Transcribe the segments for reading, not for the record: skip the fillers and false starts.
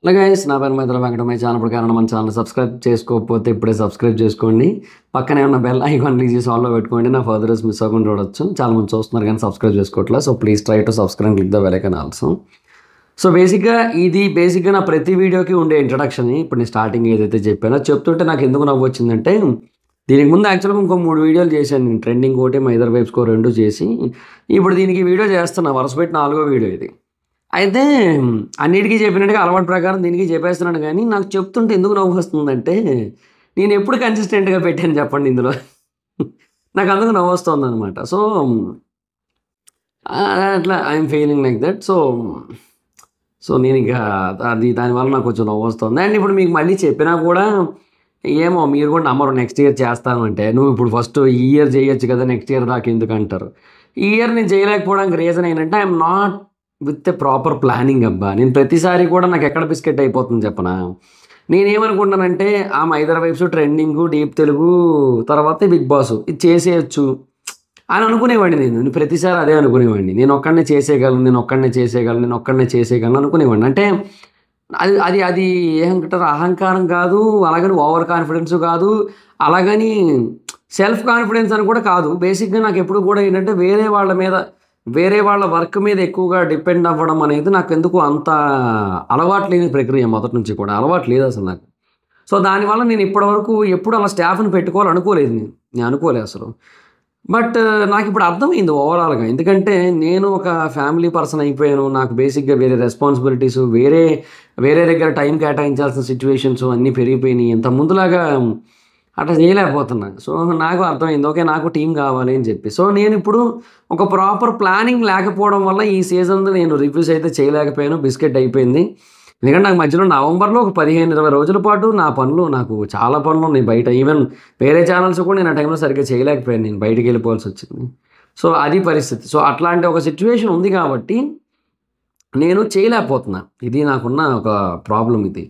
Hello guys, నా పేరు Maitra వెంకటమయ్య. Channel కారణం మన ఛానల్ సబ్స్క్రైబ్ చేసుకోకపోతే ఇప్పుడే సబ్స్క్రైబ్ చేసుకోండి. పక్కనే ఉన్న బెల్ ఐకాన్ క్లిక్ చేసి ఆల్లో పెట్టుకోండి. నా ఫర్దర్స్ మిస్ అవ్వకుండా చూడొచ్చు. చాలా మంది చూస్తున్నారు కానీ సబ్స్క్రైబ్ చేసుకోవట్లేదు. So please try to subscribe click the bell icon also. So బేసిక్గా నా ప్రతి వీడియోకి ఉండే ఇంట్రడక్షన్ ఇప్పుడు నేను స్టార్టింగ్ ఏదైతే చెప్పానో చెప్తుంటే నాకు ఎందుకు నవ్వు వచ్చిందంటే, దీనికి ముందు యాక్చువల్గా ఇంకో 3 వీడియోలు చేశాను నేను. ట్రెండింగ్ ఒకటి, మైదర్ వైబ్స్కో 2 చేసి ఇప్పుడు దీనికి వీడియో చేస్తున్నా. వరుస పెట్టి 4వ వీడియో ఇది. అయితే అన్నిటికీ చెప్పినట్టుగా అలవాటు ప్రకారం దీనికి చెప్పేస్తున్నాను కానీ నాకు చెప్తుంటే ఎందుకు నవ్వు వస్తుందంటే, నేను ఎప్పుడు కన్సిస్టెంట్గా పెట్టాను చెప్పండి ఇందులో. నాకు అందుకు నవ్వు వస్తుంది అనమాట. సో అట్లా I'm feeling like that. So నేను ఇంకా దానివల్ల నాకు కొంచెం నవ్వు వస్తుంది. అండ్ ఇప్పుడు మీకు మళ్ళీ చెప్పినా కూడా ఏమో మీరు కూడా నమ్మరు. నెక్స్ట్ ఇయర్ చేస్తాను అంటే, నువ్వు ఇప్పుడు ఫస్ట్ ఈ ఇయర్ చేయొచ్చు కదా, నెక్స్ట్ ఇయర్ దాకా ఎందుకు అంటారు. ఈ ఇయర్ నేను చేయలేకపోవడానికి రీజన్ ఏంటంటే, I'm not with a proper planning అబ్బా. నేను ప్రతిసారి కూడా నాకు ఎక్కడ బిస్కెట్ అయిపోతుంది చెప్పనా. నేనేమనుకుంటానంటే, ఆ మైదర్ వైబ్స్, ట్రెండింగ్, డీప్ తెలుగు, తర్వాత బిగ్ బాస్ ఇది చేసేయచ్చు అని అనుకునేవాడిని. నేను ప్రతిసారి అదే అనుకునేవాడిని. నేను ఒక్కడనే చేసేయగలను అనుకునేవాడిని. అంటే అది అది అది ఏమంటారు, అహంకారం కాదు, అలాగని ఓవర్ కాన్ఫిడెన్స్ కాదు, అలాగని సెల్ఫ్ కాన్ఫిడెన్స్ అని కూడా కాదు. బేసిక్గా నాకు ఎప్పుడు కూడా ఏంటంటే, వేరే వాళ్ళ వర్క్ మీద ఎక్కువగా డిపెండ్ అవ్వడం అనేది నాకు ఎందుకు అంత అలవాటు లేని ప్రక్రియ. మొదటి నుంచి కూడా అలవాటు లేదు అసలు నాకు. సో దానివల్ల నేను ఇప్పటివరకు ఎప్పుడు అలా స్టాఫ్ని పెట్టుకోవాలనుకోలేదు. అనుకోలేదు అసలు. బట్ నాకు ఇప్పుడు అర్థమైంది ఓవరాల్గా. ఎందుకంటే నేను ఒక ఫ్యామిలీ పర్సన్ అయిపోయాను. నాకు బేసిక్గా వేరే రెస్పాన్సిబిలిటీస్, వేరే దగ్గర టైం కేటాయించాల్సిన సిచ్యువేషన్స్ అన్నీ పెరిగిపోయినాయి. ఇంత ముందులాగా అట్లా చేయలేకపోతున్నాను. సో నాకు అర్థమైంది, ఓకే నాకు టీం కావాలి అని చెప్పి. సో నేను ఇప్పుడు ఒక ప్రాపర్ ప్లానింగ్ లేకపోవడం వల్ల ఈ సీజన్లో నేను రివ్యూస్ అయితే చేయలేకపోయాను. బిస్కెట్ అయిపోయింది. ఎందుకంటే నాకు మధ్యలో నవంబర్లో ఒక 15-20 రోజుల పాటు నాకు చాలా పనులు ఉన్నాయి బయట. ఈవెన్ వేరే ఛానల్స్ కూడా నేను ఆ టైంలో సరిగ్గా చేయలేకపోయాను. నేను బయటికి వెళ్ళిపోవాల్సి వచ్చింది. సో అది పరిస్థితి. సో అట్లాంటి ఒక సిచ్యువేషన్ ఉంది కాబట్టి నేను చేయలేకపోతున్నా. ఇది నాకున్న ఒక ప్రాబ్లం ఇది.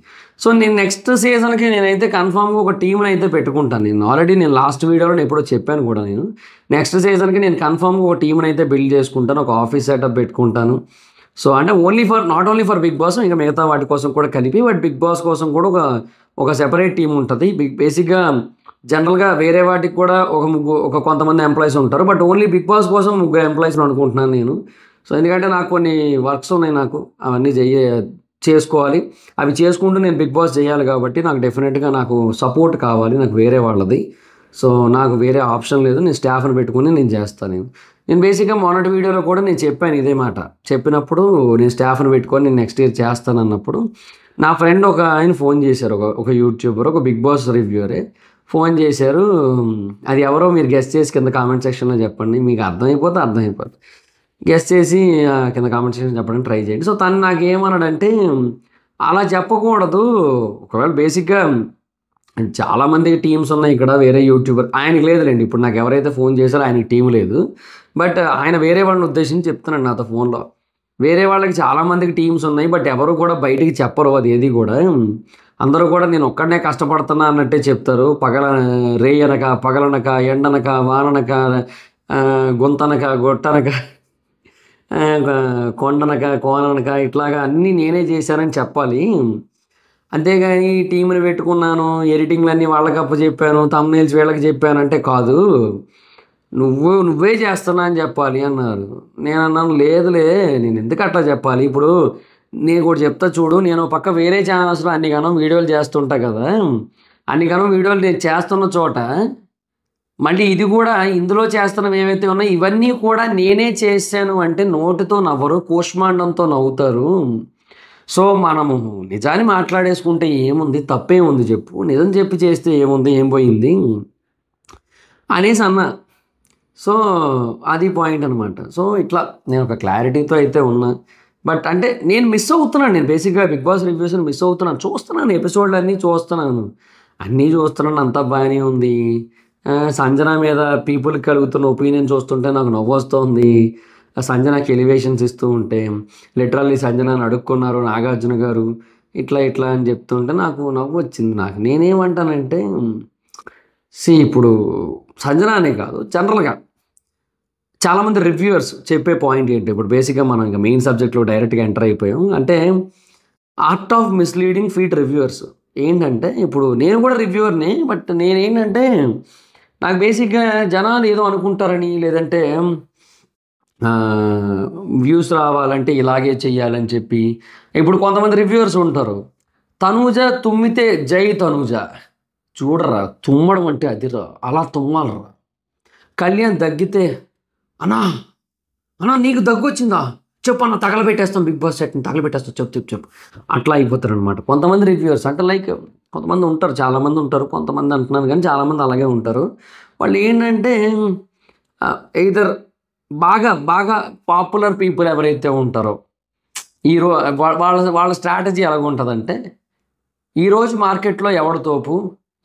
సో నేను నెక్స్ట్ సీజన్కి నేనైతే కన్ఫామ్గా ఒక టీంని అయితే పెట్టుకుంటాను. నేను లాస్ట్ వీడియోలో ఎప్పుడో చెప్పాను కూడా. నేను నెక్స్ట్ సీజన్కి నేను కన్ఫామ్గా ఒక టీంని అయితే బిల్డ్ చేసుకుంటాను. ఒక ఆఫీస్ సెటప్ పెట్టుకుంటాను. సో అంటే not only for Bigg Boss, ఇంకా మిగతా వాటి కోసం కూడా కలిపి. బట్ బిగ్ బాస్ కోసం కూడా ఒక సెపరేట్ టీం ఉంటుంది. బేసిక్గా జనరల్గా వేరే వాటికి కూడా కొంతమంది ఎంప్లాయీస్ ఉంటారు. బట్ ఓన్లీ బిగ్ బాస్ కోసం 3 ఎంప్లాయీస్ని అనుకుంటున్నాను నేను. సో ఎందుకంటే నాకు కొన్ని వర్క్స్ ఉన్నాయి. అవన్నీ చేసుకోవాలి. అవి చేసుకుంటూ నేను బిగ్ బాస్ చేయాలి కాబట్టి నాకు డెఫినెట్గా నాకు సపోర్ట్ కావాలి, నాకు వేరే వాళ్ళది. సో నాకు వేరే ఆప్షన్ లేదు. నేను స్టాఫ్ని పెట్టుకుని నేను చేస్తాను. నేను బేసిక్గా మొన్నటి వీడియోలో కూడా నేను చెప్పాను ఇదే మాట. చెప్పినప్పుడు నేను స్టాఫ్ని పెట్టుకొని నేను నెక్స్ట్ ఇయర్ చేస్తాను అన్నప్పుడు నా ఫ్రెండ్ ఒక ఆయన ఫోన్ చేశారు. ఒక యూట్యూబర్, ఒక బిగ్ బాస్ రివ్యూవరే ఫోన్ చేశారు. అది ఎవరో మీరు గెస్ట్ చేసి కింద కామెంట్ సెక్షన్లో చెప్పండి. మీకు అర్థమైపోతుంది. గెస్ట్ చేసి కింద కామెంట్ సెక్షన్ చెప్పడానికి ట్రై చేయండి. సో తను నాకు ఏమన్నాడంటే, అలా చెప్పకూడదు. ఒకవేళ బేసిక్గా చాలామంది టీమ్స్ ఉన్నాయి ఇక్కడ, వేరే యూట్యూబర్ ఆయనకి లేదులేండి. ఇప్పుడు నాకు ఎవరైతే ఫోన్ చేశారో ఆయనకి టీం లేదు. బట్ ఆయన వేరే వాళ్ళని ఉద్దేశించి చెప్తున్నాడు నాతో ఫోన్లో. వేరే వాళ్ళకి చాలామందికి టీమ్స్ ఉన్నాయి, బట్ ఎవరు కూడా బయటికి చెప్పరు అది ఏది కూడా. అందరూ కూడా నేను ఒక్కడనే కష్టపడుతున్నా అన్నట్టే చెప్తారు. రేయనక, పగలనక, ఎండనక, వాననక, గొంతనక, గొట్టనక, కొండనక, కోననక, ఇట్లాగా అన్నీ నేనే చేశానని చెప్పాలి. అంతేగాని టీంని పెట్టుకున్నాను, ఎడిటింగ్లన్నీ వాళ్ళకి అప్పచెప్పాను, థంబ్నెయిల్స్ వీళ్ళకి చెప్పానంటే కాదు. నువ్వే చేస్తున్నా అని చెప్పాలి అన్నారు. నేను అన్నాను, లేదులే, నేను ఎందుకు అట్లా చెప్పాలి. ఇప్పుడు నేను కూడా చెప్తా చూడు. నేను పక్క వేరే ఛానల్స్లో అన్నిగానం వీడియోలు చేస్తుంటా కదా. అన్నిగానం వీడియోలు నేను చేస్తున్న చోట మళ్ళీ ఇది కూడా ఇందులో చేస్తున్నవి ఏవైతే ఉన్నాయో ఇవన్నీ కూడా నేనే చేశాను అంటే నోటితో నవ్వరు, కూష్మాండంతో నవ్వుతారు. సో మనము నిజాన్ని మాట్లాడేసుకుంటే ఏముంది, తప్పేముంది చెప్పు. నిజం చెప్పి చేస్తే ఏముంది, ఏం పోయింది అనేసి అన్నా. సో అది పాయింట్ అనమాట. సో ఇట్లా నేను ఒక క్లారిటీతో అయితే ఉన్నా. బట్ అంటే నేను మిస్ అవుతున్నాను. నేను బేసిక్గా బిగ్ బాస్ రివ్యూస్ని మిస్ అవుతున్నాను. చూస్తున్నాను, ఎపిసోడ్లు అన్నీ చూస్తున్నాను, అంతా బాగానే ఉంది. సంజన మీద పీపుల్కి కలుగుతున్న ఒపీనియన్ చూస్తుంటే నాకు నవ్వు వస్తుంది. సంజనకి ఎలివేషన్స్ ఇస్తూ ఉంటే, లిటరల్లీ సంజనని అడుక్కున్నారు నాగార్జున గారు, ఇట్లా అని చెప్తుంటే నాకు నవ్వు వచ్చింది. నేనేమంటానంటే, ఇప్పుడు సంజన అనే కాదు, జనరల్గా చాలామంది రివ్యూవర్స్ చెప్పే పాయింట్ ఏంటి, ఇప్పుడు బేసిక్గా మనం ఇంకా మెయిన్ సబ్జెక్ట్లో డైరెక్ట్గా ఎంటర్ అయిపోయాం. అంటే art of misleading feed reviewers. ఏంటంటే ఇప్పుడు నేను కూడా రివ్యూవర్ని, బట్ నేనేంటంటే నాకు బేసిక్గా జనాలు ఏదో అనుకుంటారని, లేదంటే వ్యూస్ రావాలంటే ఇలాగే చెయ్యాలని చెప్పి, ఇప్పుడు కొంతమంది రివ్యూవర్స్ ఉంటారు, తనూజ తుమ్మితే జై తనూజ, చూడరా తుమ్మడం అంటే అదిరా, అలా తుమ్మాలరా. కళ్యాణ్ దగ్గితే అన్నా అన్నా నీకు దగ్గు వచ్చిందా చెప్పు అన్న, తగలబెట్టేస్తాం బిగ్ బాస్ సెట్ని తగలబెట్టేస్తాం, చెప్పు అట్లా అయిపోతారు అనమాట కొంతమంది రివ్యూవర్స్. అంటే లైక్ కొంతమంది ఉంటారు, చాలామంది ఉంటారు, కొంతమంది అంటున్నాను కానీ చాలామంది అలాగే ఉంటారు. వాళ్ళు ఏంటంటే ఎయిదర్ బాగా బాగా పాపులర్ పీపుల్ ఎవరైతే ఉంటారో వాళ్ళ స్ట్రాటజీ ఎలాగ ఉంటుందంటే, ఈరోజు మార్కెట్లో ఎవడు తోపు,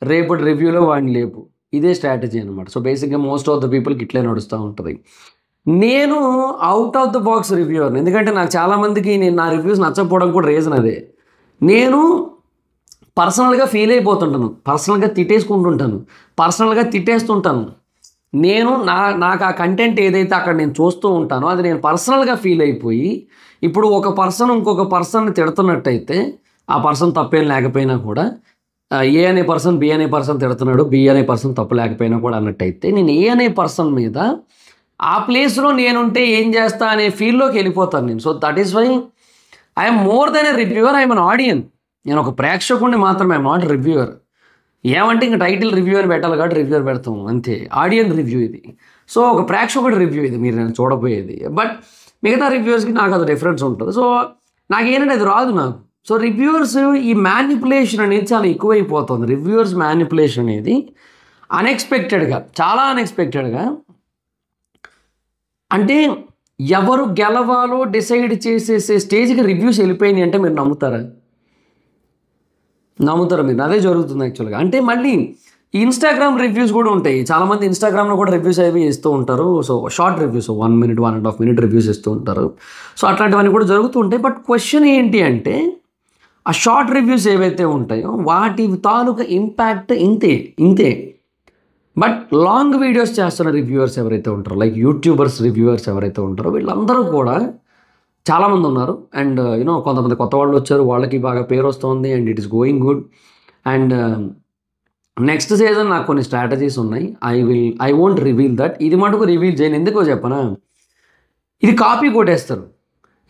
రేపటి రివ్యూలో వాడిని లేపు, ఇదే స్ట్రాటజీ అనమాట. సో బేసిక్గా మోస్ట్ ఆఫ్ ద పీపుల్కి ఇట్లే నడుస్తూ ఉంటుంది. నేను అవుట్ ఆఫ్ ద బాక్స్ రివ్యూవర్ని, ఎందుకంటే నాకు చాలామందికి నా రివ్యూస్ నచ్చకపోవడం కూడా రీజన్ అదే. నేను పర్సనల్గా ఫీల్ అయిపోతుంటాను, పర్సనల్గా తిట్టేసుకుంటుంటాను, పర్సనల్గా తిట్టేస్తుంటాను. నేను నాకు ఆ కంటెంట్ ఏదైతే అక్కడ నేను చూస్తూ ఉంటానో అది నేను పర్సనల్గా ఫీల్ అయిపోయి, ఇప్పుడు ఒక పర్సన్ ఇంకొక పర్సన్ని తిడుతున్నట్టయితే ఆ పర్సన్ తప్పేం లేకపోయినా కూడా, ఏ అనే పర్సన్ బి అనే పర్సన్ తిడుతున్నాడు, బి అనే పర్సన్ తప్పు లేకపోయినా కూడా అన్నట్టయితే, నేను ఏ అనే పర్సన్ మీద ఆ ప్లేస్లో నేనుంటే ఏం చేస్తా అనే ఫీల్లోకి వెళ్ళిపోతాను నేను. So that is why I'm more than a reviewer, I'm an audience. నేను ఒక ప్రేక్షకుడిని మాత్రమే, ఐఎమ్ నాట్ రివ్యూవర్. ఏమంటే ఇంక టైటిల్ రివ్యూ అని పెట్టాలి కాబట్టి రివ్యూవర్ పెడతాం అంతే. ఆడియన్ రివ్యూ ఇది. సో ఒక ప్రేక్షకుడి రివ్యూ ఇది మీరు నేను చూడబోయేది. బట్ మిగతా రివ్యూవర్స్కి నాకు అది డిఫరెన్స్ ఉంటుంది. సో నాకేంటంటే అది రాదు నాకు. సో రివ్యూవర్స్ ఈ మ్యానిపులేషన్ అనేది చాలా ఎక్కువైపోతుంది. రివ్యూవర్స్ మ్యానిపులేషన్ అనేది అన్ఎక్స్పెక్టెడ్గా, చాలా అన్ఎక్స్పెక్టెడ్గా, అంటే ఎవరు గెలవాలో డిసైడ్ చేసేసే స్టేజ్కి రివ్యూస్ వెళ్ళిపోయినాయి అంటే మీరు నమ్ముతారా మీరు? అదే జరుగుతుంది యాక్చువల్గా. అంటే మళ్ళీ ఇన్స్టాగ్రామ్ రివ్యూస్ కూడా ఉంటాయి. చాలామంది ఇన్స్టాగ్రామ్లో కూడా రివ్యూస్ అవి ఇస్తూ ఉంటారు. So short reviews, 1 minute 1.5 minute reviews ఇస్తూ ఉంటారు. సో అట్లాంటివన్నీ కూడా జరుగుతూ ఉంటాయి. బట్ క్వశ్చన్ ఏంటి అంటే, ఆ షార్ట్ రివ్యూస్ ఏవైతే ఉంటాయో వాటి తాలూకా ఇంపాక్ట్ ఇంతే. బట్ లాంగ్ వీడియోస్ చేస్తున్న రివ్యూవర్స్ ఎవరైతే ఉంటారో, లైక్ యూట్యూబర్స్ రివ్యూవర్స్ ఎవరైతే ఉంటారో, వీళ్ళందరూ కూడా చాలామంది ఉన్నారు. అండ్ కొంతమంది కొత్త వాళ్ళు వచ్చారు, వాళ్ళకి బాగా పేరు వస్తుంది, and it is going good. And next season నాకు కొన్ని స్ట్రాటజీస్ ఉన్నాయి. I won't reveal that. ఇది మటుకు రివీల్ చేయను. ఎందుకో చెప్పనా, ఇది కాపీ కొట్టేస్తారు.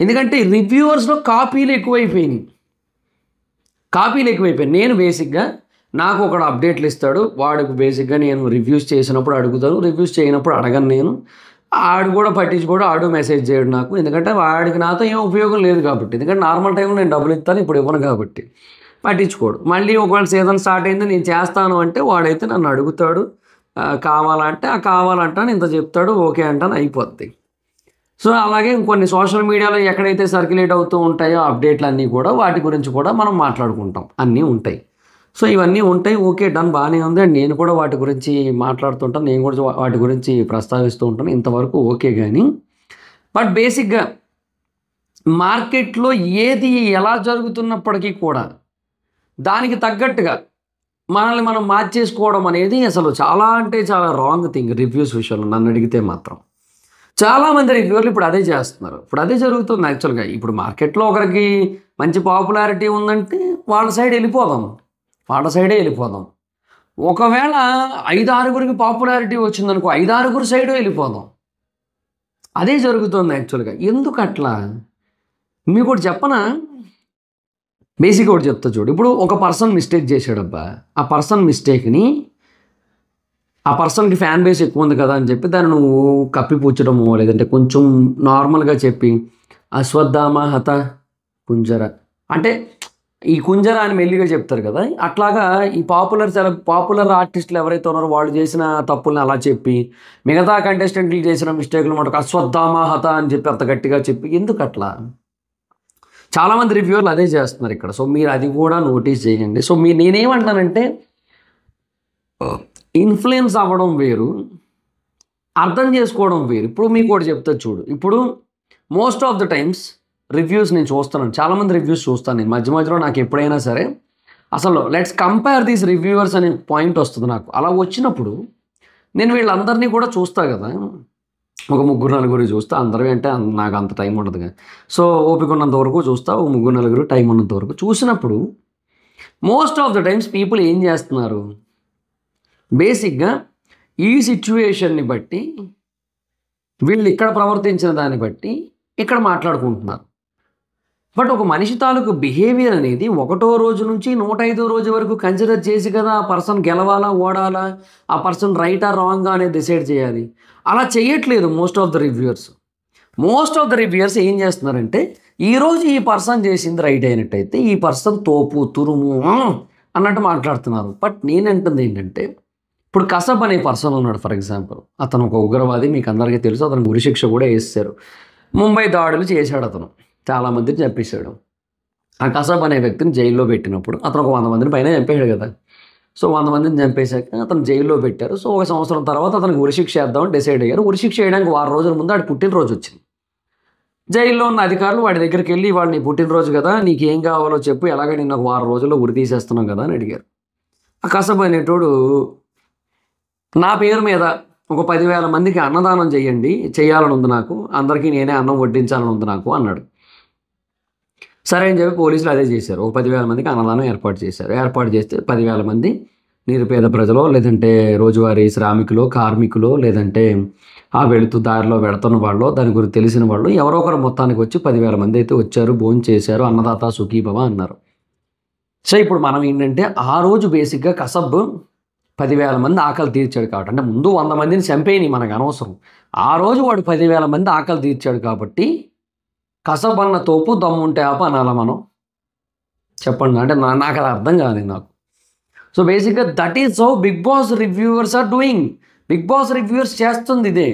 ఎందుకంటే రివ్యూవర్స్లో కాపీలు ఎక్కువైపోయినాయి. నేను బేసిక్గా నాకు ఒకడు అప్డేట్లు ఇస్తాడు, వాడికి బేసిక్గా నేను రివ్యూస్ చేసినప్పుడు అడుగుతాను, రివ్యూస్ చేయనప్పుడు అడగను నేను. ఆడు కూడా పట్టించుకోడు, ఆడు మెసేజ్ చేయడు నాకు. ఎందుకంటే వాడికి నాతో ఏం ఉపయోగం లేదు కాబట్టి. ఎందుకంటే నార్మల్ టైంలో నేను డబ్బులు ఇస్తాను, ఇప్పుడు ఇవ్వను కాబట్టి పట్టించుకోడు. మళ్ళీ ఒకవేళ సీజన్ స్టార్ట్ అయింది నేను చేస్తాను అంటే వాడైతే నన్ను అడుగుతాడు, కావాలంటాను, ఇంత చెప్తాడు, ఓకే అంటాను, అయిపోద్ది. సో అలాగే కొన్ని సోషల్ మీడియాలో ఎక్కడైతే సర్క్యులేట్ అవుతూ ఉంటాయో అప్డేట్లు అన్నీ కూడా, వాటి గురించి కూడా మనం మాట్లాడుకుంటాం, అన్నీ ఉంటాయి. సో ఇవన్నీ ఉంటాయి, ఓకే డన్, బాగానే ఉంది. అండ్ నేను కూడా వాటి గురించి మాట్లాడుతుంటాను, నేను కూడా వాటి గురించి ప్రస్తావిస్తూ ఉంటాను, ఇంతవరకు ఓకే. కానీ బట్ బేసిక్గా మార్కెట్లో ఏది ఎలా జరుగుతున్నప్పటికీ కూడా దానికి తగ్గట్టుగా మనల్ని మనం మార్చేసుకోవడం అనేది అసలు చాలా అంటే చాలా రాంగ్ థింగ్ రివ్యూస్ విషయంలో నన్ను అడిగితే మాత్రం. చాలామంది రివ్యూవర్లు ఇప్పుడు అదే చేస్తున్నారు, ఇప్పుడు అదే జరుగుతుంది యాక్చువల్గా. ఇప్పుడు మార్కెట్లో ఒకరికి మంచి పాపులారిటీ ఉందంటే వాళ్ళ సైడే వెళ్ళిపోదాం. ఒకవేళ 5-6 పాపులారిటీ వచ్చిందనుకో, 5-6 సైడు వెళ్ళిపోదాం. అదే జరుగుతుంది యాక్చువల్గా. ఎందుకు అట్లా మీకు ఒకటి చెప్పనా, బేసిక్గా ఒకటి చెప్తా చూడు. ఇప్పుడు ఒక పర్సన్ మిస్టేక్ చేశాడబ్బా, ఆ పర్సన్ మిస్టేక్ని ఆ పర్సన్కి ఫ్యాన్ బేస్ ఎక్కువ ఉంది కదా అని చెప్పి దాన్ని నువ్వు కప్పిపుచ్చడమో, లేదంటే కొంచెం నార్మల్గా చెప్పి అశ్వత్థామ హత కుంజర, అంటే ఈ కుంజర అని మెల్లిగా చెప్తారు కదా, అట్లాగా ఈ పాపులర్ ఆర్టిస్టులు ఎవరైతే ఉన్నారో వాళ్ళు చేసిన తప్పుల్ని అలా చెప్పి, మిగతా కంటెస్టెంట్లు చేసిన మిస్టేక్లు మటుకు అశ్వత్థామ హత అని చెప్పి అంత గట్టిగా చెప్పి, ఎందుకు అట్లా? చాలామంది రివ్యూవర్లు అదే చేస్తున్నారు ఇక్కడ. సో మీరు అది కూడా నోటీస్ చేయండి. సో నేనేమంటానంటే, ఇన్ఫ్లుయెన్స్ అవ్వడం వేరు, అర్థం చేసుకోవడం వేరు. ఇప్పుడు మీకు ఒకటి చెప్తా చూడు. ఇప్పుడు most of the times reviews నేను చూస్తాను, చాలామంది రివ్యూస్ చూస్తాను నేను మధ్యలో. నాకు ఎప్పుడైనా సరే అసలు లెట్స్ కంపేర్ దీస్ రివ్యూవర్స్ అనే పాయింట్ వస్తుంది నాకు. అలా వచ్చినప్పుడు నేను వీళ్ళందరినీ కూడా చూస్తా కదా, ఒక ముగ్గురు నలుగురు చూస్తా, అందరూ అంటే నాకు అంత టైం ఉండదు కానీ. సో ఓపిక ఉన్నంత వరకు చూస్తా, ఒక ముగ్గురు నలుగురు టైం ఉన్నంత వరకు చూసినప్పుడు most of the times people ఏం చేస్తున్నారు, బేసిక్గా ఈ సిచ్యువేషన్ని బట్టి వీళ్ళు ఇక్కడ ప్రవర్తించిన దాన్ని బట్టి ఇక్కడ మాట్లాడుకుంటున్నారు. బట్ ఒక మనిషి తాలూకు బిహేవియర్ అనేది 1వ రోజు నుంచి 105వ రోజు వరకు కన్సిడర్ చేసి కదా ఆ పర్సన్ గెలవాలా ఓడాలా, ఆ పర్సన్ రైటా రాంగా అనేది డిసైడ్ చేయాలి. అలా చేయట్లేదు most of the reviewers. Most of the reviewers ఏం చేస్తున్నారంటే, ఈరోజు ఈ పర్సన్ చేసింది రైట్ అయినట్టయితే ఈ పర్సన్ తోపు తురుము అన్నట్టు మాట్లాడుతున్నారు. బట్ నేనంటుంది ఏంటంటే, ఇప్పుడు కసబ్ అనే పర్సన్ ఉన్నాడు ఫర్ ఎగ్జాంపుల్, అతను ఒక ఉగ్రవాది, మీకు అందరికీ తెలుసు, అతను ఉరిశిక్ష కూడా వేస్తారు. ముంబై దాడులు చేశాడు, అతను చాలామందిని చంపేశాడు. ఆ కసబ్ అనే వ్యక్తిని జైల్లో పెట్టినప్పుడు అతను ఒక 100 మందిని పైన చంపేశాడు కదా. సో 100 మందిని చంపేశాక అతను జైల్లో పెట్టారు. సో 1 సంవత్సరం తర్వాత అతనికి ఉరిశిక్ష వేద్దామని డిసైడ్ అయ్యారు. ఉరిశిక్ష వేయడానికి 6 రోజుల ముందు వాడి పుట్టినరోజు వచ్చింది. జైల్లో ఉన్న అధికారులు వాడి దగ్గరికి వెళ్ళి, వాడు నీ పుట్టినరోజు కదా, నీకేం కావాలో చెప్పు, ఎలాగ నేను ఒక 6 రోజుల్లో ఉరి తీసేస్తున్నాం కదా అని అడిగారు. ఆ కసబ్ అనేటోడు, నా పేరు మీద ఒక 10,000 మందికి అన్నదానం చేయాలని ఉంది నాకు, అందరికీ నేనే అన్నం వడ్డించాలని ఉంది నాకు అన్నాడు. సరే అని చెప్పి పోలీసులు అదే చేశారు. ఒక 10,000 మందికి అన్నదానం ఏర్పాటు చేశారు. ఏర్పాటు చేస్తే 10,000 మంది నిరుపేద ప్రజలు, లేదంటే రోజువారీ శ్రామికులు, కార్మికులు, లేదంటే ఆ వెళుతూ దారిలో వెళుతున్న వాళ్ళు, దాని గురించి తెలిసిన వాళ్ళు ఎవరో ఒకరు మొత్తానికి వచ్చి 10,000 మంది అయితే వచ్చారు, భోజనం చేశారు, అన్నదాత సుఖీభవ అన్నారు. సో ఇప్పుడు మనం ఏంటంటే, ఆ రోజు బేసిక్గా కసబ్ 10,000 మంది ఆకలి తీర్చాడు కాబట్టి, అంటే ముందు 100 మందిని చంపేయని మనకు అనవసరం, ఆ రోజు వాడు 10,000 మంది ఆకలి తీర్చాడు కాబట్టి కసబ్ అన్న తోపు దమ్ముంటే ఆప అనాలా మనం? చెప్పండి. అంటే నాకు అది అర్థం కాలేదు నాకు. సో బేసిక్గా that is how Bigg Boss reviewers are doing. Bigg Boss reviewers చేస్తుంది ఇదే.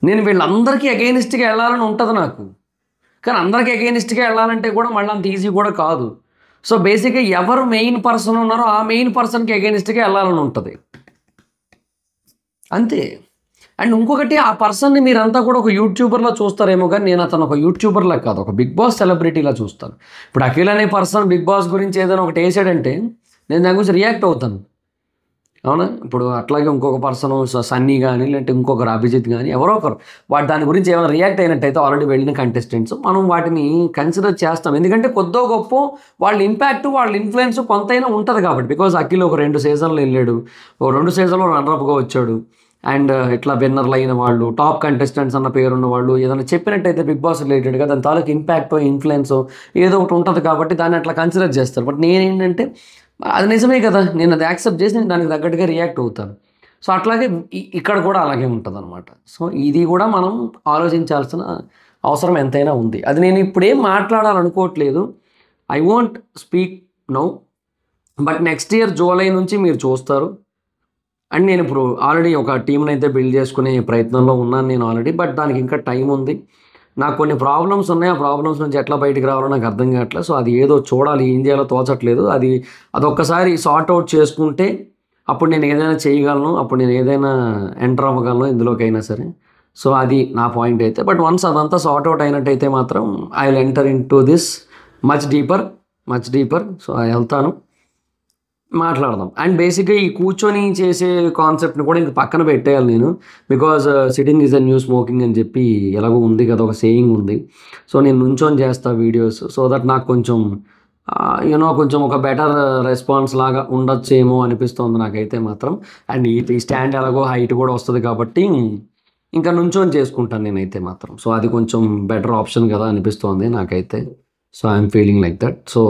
నేను వీళ్ళందరికీ అగెయినిస్ట్గా వెళ్ళాలని ఉంటుంది నాకు, కానీ అందరికీ అగెయినిస్ట్గా వెళ్ళాలంటే కూడా మళ్ళీ అంత ఈజీ కూడా కాదు. సో బేసిక్గా ఎవరు మెయిన్ పర్సన్ ఉన్నారో ఆ మెయిన్ పర్సన్కి అగెయినిస్ట్గా వెళ్ళాలని ఉంటుంది, అంతే. అండ్ ఇంకొకటి, ఆ పర్సన్ని మీరంతా కూడా ఒక యూట్యూబర్లా చూస్తారేమో, కానీ నేను అతను ఒక యూట్యూబర్లా కాదు, ఒక బిగ్ బాస్ సెలబ్రిటీలా చూస్తాను. ఇప్పుడు అఖిల్ అనే పర్సన్ బిగ్ బాస్ గురించి ఏదైనా ఒకటి వేసాడంటే నేను దాని గురించి రియాక్ట్ అవుతాను, అవునా? ఇప్పుడు అట్లాగే ఇంకొక పర్సన్ సన్నీ కానీ, లేదంటే ఇంకొకరు అభిజిత్ కానీ, ఎవరో ఒకరు వాటి దాని గురించి ఏమైనా రియాక్ట్ అయినట్టయితే ఆల్రెడీ వెళ్ళిన కంటెస్టెంట్స్, మనం వాటిని కన్సిడర్ చేస్తాం. ఎందుకంటే కొద్దో గొప్ప వాళ్ళ ఇంపాక్ట్, వాళ్ళ ఇన్ఫ్లుయెన్స్ కొంతైనా ఉంటుంది కాబట్టి. బికాజ్ అఖిల్ ఒక 2 సీజన్లు వెళ్ళాడు, ఒక 2 సీజన్లో రన్నర్అప్గా వచ్చాడు. అండ్ ఇట్లా విన్నర్లు అయిన వాళ్ళు, టాప్ కంటెస్టెంట్స్ అన్న పేరున్న వాళ్ళు ఏదైనా చెప్పినట్టయితే బిగ్ బాస్ రిలేటెడ్గా దాని తాలూకు ఇంపాక్ట్, ఇన్ఫ్లుయెన్స్ ఏదో ఒకటి ఉంటుంది కాబట్టి దాన్ని అట్లా కన్సిడర్ చేస్తారు. బట్ నేనేంటంటే, అది నిజమే కదా, నేను అది యాక్సెప్ట్ చేసి నేను దానికి తగ్గట్టుగా రియాక్ట్ అవుతాను. సో అట్లాగే ఇక్కడ కూడా అలాగే ఉంటుంది అనమాట. సో ఇది కూడా మనం ఆలోచించాల్సిన అవసరం ఎంతైనా ఉంది. అది నేను ఇప్పుడేం మాట్లాడాలనుకోవట్లేదు, I want speak now. But next year July నుంచి మీరు చూస్తారు. అండ్ నేను ఇప్పుడు ఆల్రెడీ ఒక టీంని అయితే బిల్డ్ చేసుకునే ప్రయత్నంలో ఉన్నాను నేను ఆల్రెడీ. బట్ దానికి ఇంకా టైం ఉంది. నాకు కొన్ని ప్రాబ్లమ్స్ ఉన్నాయి, ఆ ప్రాబ్లమ్స్ నుంచి ఎట్లా బయటికి రావాలో నాకు అర్థం కావట్లేదు. సో అది ఏదో చూడాలి, ఏం చేయాలో తోచట్లేదు. అదొక్కసారి సార్ట్ అవుట్ చేసుకుంటే అప్పుడు నేను ఏదైనా చేయగలను, అప్పుడు నేను ఏదైనా ఎంటర్ అవ్వగలను ఎందులోకైనా సరే. సో అది నా పాయింట్ అయితే. బట్ వన్స్ అదంతా సార్ట్ అవుట్ అయినట్టయితే మాత్రం I will enter in to this much deeper. So వెళ్తాను, మాట్లాడదాం. అండ్ బేసిక్గా ఈ కూర్చొని చేసే కాన్సెప్ట్ని కూడా ఇంక పక్కన పెట్టేయాలి నేను. Because sitting is a new smoking అని చెప్పి ఎలాగో ఉంది కదా, ఒక సేయింగ్ ఉంది. సో నేను నుంచొని చేస్తా వీడియోస్, సో దట్ నాకు కొంచెం కొంచెం ఒక బెటర్ రెస్పాన్స్ లాగా ఉండొచ్చేమో అనిపిస్తుంది నాకైతే మాత్రం. అండ్ ఈ స్టాండ్ ఎలాగో హైట్ కూడా వస్తుంది కాబట్టి ఇంకా నుంచొని చేసుకుంటాను నేనైతే మాత్రం. సో అది కొంచెం బెటర్ ఆప్షన్ కదా అనిపిస్తోంది నాకైతే. So I'm feeling like that. So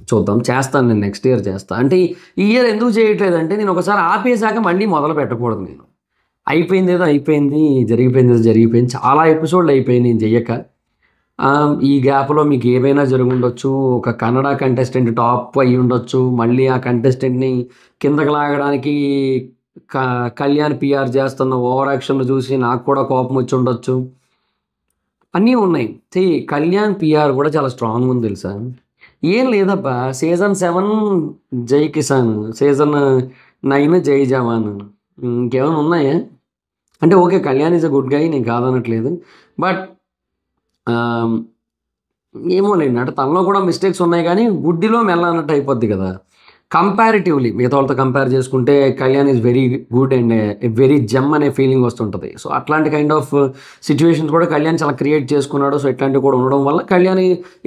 చూద్దాం, చేస్తాను నేను నెక్స్ట్ ఇయర్ చేస్తాను. అంటే ఈ ఇయర్ ఎందుకు చేయట్లేదంటే, నేను ఒకసారి ఆపేసాక మళ్ళీ మొదలు పెట్టకూడదు. నేను అయిపోయింది ఏదో అయిపోయింది, జరిగిపోయింది, చాలా ఎపిసోడ్లు అయిపోయింది నేను చెయ్యక. ఈ గ్యాప్లో మీకు ఏవైనా జరుగుండొచ్చు, ఒక కన్నడ కంటెస్టెంట్ టాప్ అయ్యి ఉండొచ్చు, మళ్ళీ ఆ కంటెస్టెంట్ని కిందకి లాగడానికి కళ్యాణ్ పిఆర్ చేస్తున్న ఓవర్ యాక్షన్లు చూసి నాకు కూడా కోపం వచ్చి ఉండొచ్చు, అన్నీ ఉన్నాయి. కళ్యాణ్ పిఆర్ కూడా చాలా స్ట్రాంగ్ ఉంది తెలుసా. ఏం లేదబ్బా, సీజన్ 7 జై కిసాన్, సీజన్ 9 జై జవాన్, ఇంకేమైనా ఉన్నాయా అంటే okay, Kalyan is a good guy, నేను కాదనట్లేదు. బట్ ఏమో లేండి, అంటే తనలో కూడా మిస్టేక్స్ ఉన్నాయి, కానీ గుడ్డిలో మెల్ల అన్నట్టు అయిపోద్ది కదా. కంపారిటివ్లీ మిగతా వాళ్ళతో కంపేర్ చేసుకుంటే Kalyan is very good and very gem అనే ఫీలింగ్ వస్తుంటుంది. సో అట్లాంటి కైండ్ ఆఫ్ సిచ్యువేషన్స్ కూడా కళ్యాణ్ చాలా క్రియేట్ చేసుకున్నాడు. సో ఇట్లాంటివి కూడా ఉండడం వల్ల Kalyan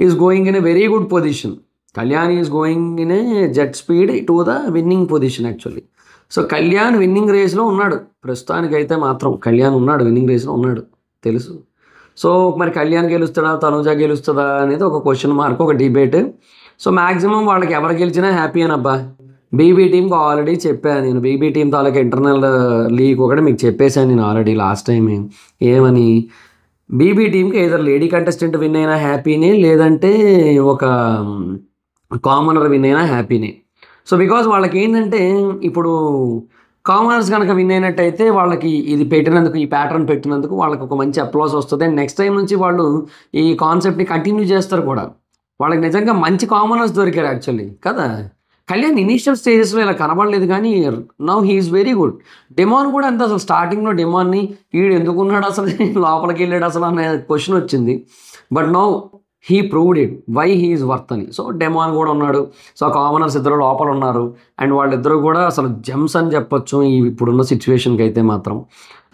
is going in a very good position. Kalyan is going in a jet speed to the winning position actually. So Kalyan winning రేస్లో ఉన్నాడు ప్రస్తుతానికైతే మాత్రం. కళ్యాణ్ ఉన్నాడు విన్నింగ్ రేస్లో ఉన్నాడు తెలుసు. సో మరి కళ్యాణ్ గెలుస్తాడా తనుజ గెలుస్తుందా అనేది ఒక క్వశ్చన్ మార్క్, ఒక డిబేట్. సో మ్యాక్సిమం వాళ్ళకి ఎవరు గెలిచినా హ్యాపీ అని అబ్బా. బీబీ టీంకి ఆల్రెడీ చెప్పాను నేను, బీబీ టీం తాలూకా ఇంటర్నల్ లీగ్ ఒకటి మీకు చెప్పేశాను నేను ఆల్రెడీ లాస్ట్ టైం. ఏమని, బీబీ టీంకి ఏదో లేడీ కంటెస్టెంట్ విన్ అయినా హ్యాపీనే, లేదంటే ఒక కామనర్ విన్ అయినా హ్యాపీనే. సో బికాజ్ వాళ్ళకి ఏంటంటే ఇప్పుడు కామనర్స్ కనుక విన్ అయినట్టయితే వాళ్ళకి ఇది పెట్టినందుకు, ఈ ప్యాటర్న్ పెట్టినందుకు వాళ్ళకి ఒక మంచి అప్లాస్ వస్తుంది. అండ్ నెక్స్ట్ టైం నుంచి వాళ్ళు ఈ కాన్సెప్ట్ని కంటిన్యూ చేస్తారు కూడా. వాళ్ళకి నిజంగా మంచి కామనర్స్ దొరికారు యాక్చువల్లీ కదా. కళ్యాణ్ ఇనీషియల్ స్టేజెస్లో ఇలా కనబడలేదు, కానీ now he's very good. Demon కూడా అంత అసలు స్టార్టింగ్లో డెమాన్ని వీడు ఎందుకున్నాడు అసలు లోపలికి వెళ్ళాడు అసలు అనే క్వశ్చన్ వచ్చింది. But now he proved it why he is worth అని. సో డెమాన్ కూడా ఉన్నాడు. సో కామనర్స్ ఇద్దరు లోపల ఉన్నారు. అండ్ వాళ్ళిద్దరూ కూడా అసలు జెమ్స్ అని చెప్పొచ్చు ఈ ఇప్పుడున్న సిచ్యువేషన్కి అయితే మాత్రం.